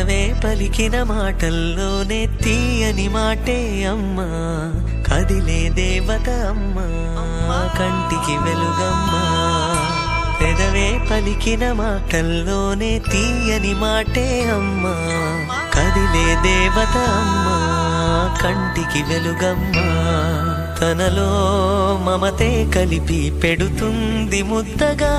పెదవే పలికిన మాటల్లోనే తీయని మాటే అమ్మా, కదిలే దేవత అమ్మా, కంటికి వెలుగమ్మా. పెదవే పలికిన మాటల్లోనే తీయని మాటే అమ్మా, కదిలే దేవత అమ్మా, కంటికి వెలుగమ్మా. తనలో మమతే కలిపి పెడుతుంది ముద్దగా,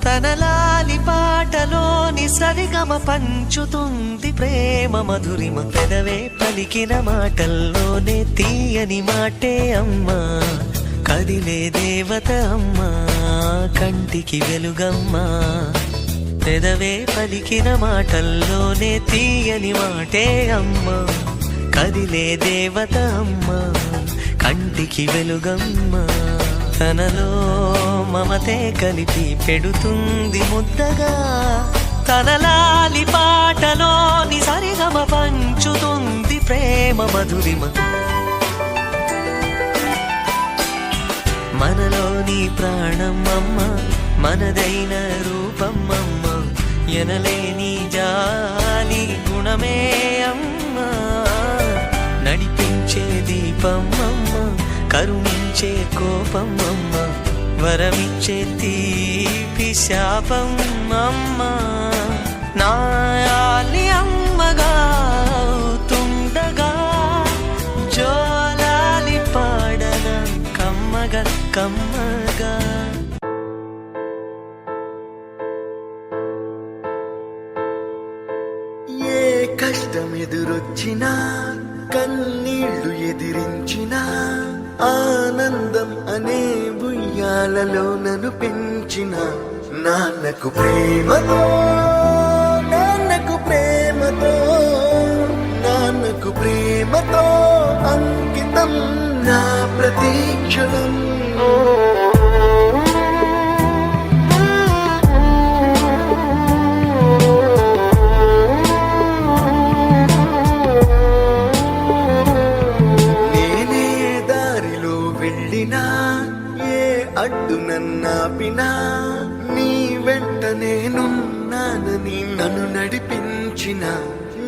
తన లాలి పాటలోని సరిగమ పంచుతుంది ప్రేమ మధురిమ. పెదవే పలికిన మాటల్లోనే తీయని మాటే అమ్మా, కదిలే దేవత అమ్మా, కంటికి వెలుగమ్మా. పెదవే పలికిన మాటల్లోనే తీయని మాటే అమ్మా, కదిలే దేవత అమ్మా, కంటికి వెలుగమ్మా. తనలో మమతే కలిపి పెడుతుంది ముద్దగా, తన లాలి పాటలోని సరిగమ పంచుతుంది ప్రేమ మధురిమ. మనలోని ప్రాణం అమ్మ, మనదైన రూపం అమ్మ, ఎనలేని జాలి గుణమే అమ్మ, నడిపించే దీపం అమ్మ, కరుణించే కోపం అమ్మ, వరమిచ్చే తీపి శాపం అమ్మ. నాయాలి అమ్మగా అవుతుండగా, జోలాలి పాడన కమ్మగా కమ్మగా. ఏ కష్టం ఎదురొచ్చినా, కన్నీళ్లు ఎదిరించినా, ఆనందం అనే ఉయ్యాలలో నన్ను పెంచిన నాన్నకు ప్రేమతో, నాన్నకు ప్రేమతో, నాన్నకు ప్రేమతో అంకితం నా ప్రతీక్షణం. ఏ అడ్డు నన్నాపినా, నీ వెంట నేనున్నానని నన్ను నడిపించిన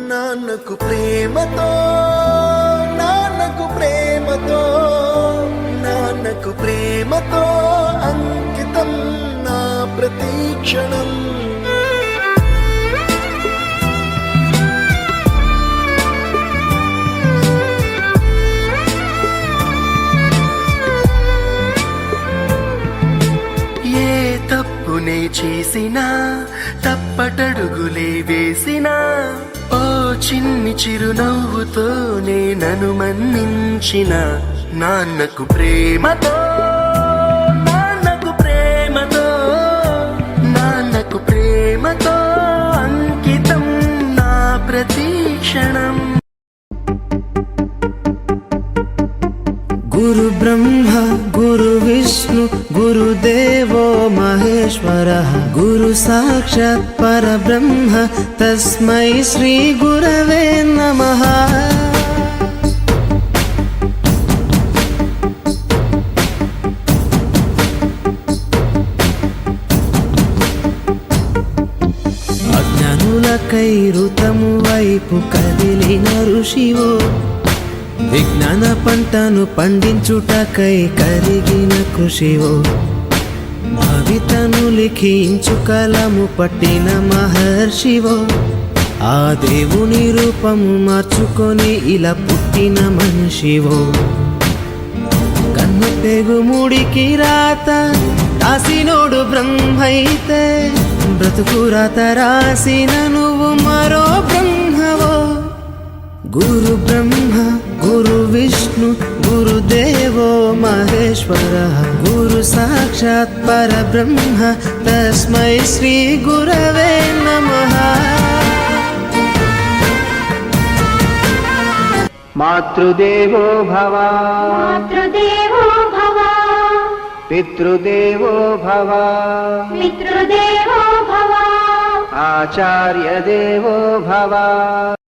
నాన్నకు ప్రేమతో, నాన్నకు ప్రేమతో, నాన్నకు ప్రేమతో అంకితం నా ప్రతీక్షణం. తప్పునే చేసినా, తప్పటడుగులే వేసినా, ఓ చిన్ని చిరునవ్వుతోనే నన్ను మన్నించిన నాన్నకు ప్రేమతో, నాన్నకు ప్రేమతో, నాన్నకు ప్రేమతో అంకితం నా ప్రతీక్షణం. గురు బ్రహ్మ గురు విష్ణు గురుదేవో మహేశ్వరః, గురు సాక్షాత్ పరబ్రహ్మ తస్మై శ్రీ గురవే నమః. అజ్ఞానులకై ఋతము వైపు కదిలిన ఋషివో, విజ్ఞాన పంటను పండించుటకై కరిగిన కృషివో, భవితను లిఖించు కలము పట్టిన మహర్షివో, ఆ దేవుని రూపము మార్చుకొని ఇలా పుట్టిన మనిషివో. కన్ను పెగు ముడికి రాత రాసినోడు బ్రహ్మైతే, బ్రతుకు రాత రాసిన నువ్వు మరో బ్రహ్మవో. గురు బ్రహ్మ గురు విష్ణు గురుదేవో మహేశ్వరః, గురు సాక్షాత్ పరబ్రహ్మ తస్మై శ్రీ గురవే నమః. మాతృదేవో భవ, మాతృదేవో భవ, పితృదేవో భవ, పితృదేవో భవ, ఆచార్య దేవో భవ.